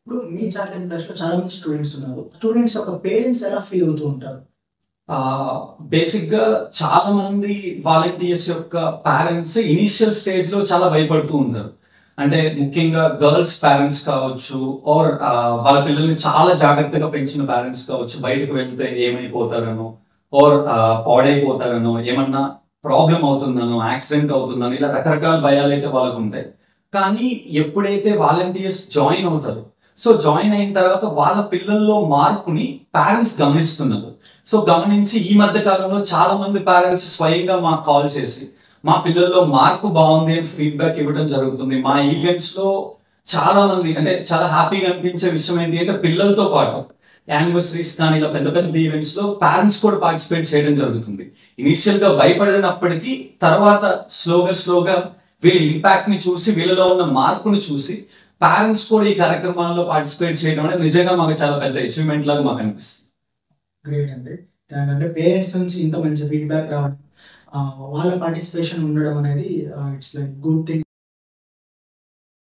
ఇప్పుడు మీ చారిటబుల్ ట్రస్ట్‌లో చాలా మంది స్టూడెంట్స్ ఉన్నారు. స్టూడెంట్స్ యొక్క పేరెంట్స్ ఎలా ఫీల్ అవుతూ ఉంటారు? బేసిక్‌గా చాలా మంది వాలంటీర్స్ యొక్క పేరెంట్స్ ఇనీషియల్ స్టేజ్‌లో చాలా భయపడుతూ ఉంటారు. అంటే ముఖ్యంగా గర్ల్స్ పేరెంట్స్ కావచ్చు ఆర్ వాళ్ళ పిల్లల్ని చాలా జాగ్రత్తగా పెంచిన పేరెంట్స్ కావచ్చు. బయటకు వెళ్తే ఏమైపోతారనో ఆర్ పాడైపోతారనో, ఏమన్నా ప్రాబ్లమ్ అవుతుందనో, యాక్సిడెంట్ అవుతుందనో ఇలా రకరకాల భయాలైతే వాళ్ళకుంటాయి. కానీ ఎప్పుడైతే వాలంటీర్స్ జాయిన్ అవుతారో, సో జాయిన్ అయిన తర్వాత వాళ్ళ పిల్లల్లో మార్పుని పేరెంట్స్ గమనిస్తున్నారు. సో గమనించి ఈ మధ్య కాలంలో చాలా మంది పేరెంట్స్ స్వయంగా మాకు కాల్ చేసి మా పిల్లల్లో మార్పు బాగుంది అని ఫీడ్‌బ్యాక్ ఇవ్వడం జరుగుతుంది. మా ఈవెంట్స్‌లో చాలా మంది అంటే చాలా హ్యాపీగా అనిపించే విషయం ఏంటి అంటే పిల్లలతో పాటు యానివర్సరీస్ కానీ ఇలా పెద్ద పెద్ద ఈవెంట్స్‌లో పేరెంట్స్ కూడా పార్టిసిపేట్ చేయడం జరుగుతుంది. ఇనీషియల్‌గా భయపడినప్పటికీ తర్వాత స్లోగా వీళ్ళ ఇంపాక్ట్‌ని చూసి వీళ్ళలో ఉన్న మార్పుని చూసి పేరెంట్స్ కూడా ఈ కార్యక్రమాల్లో పార్టిసిపేట్ చేయడం అనేది నిజంగా మాకు చాలా పెద్ద అచీవ్‌మెంట్ లాగా మాకు అనిపిస్తుంది. గ్రేట్ అండి. అండ్ అంటే పేరెంట్స్ నుంచి ఇంత మంచి ఫీడ్‌బ్యాక్ రావడం, వాళ్ళ పార్టిసిపేషన్ ఉండడం అనేది ఇట్స్ లైక్ గుడ్ థింగ్.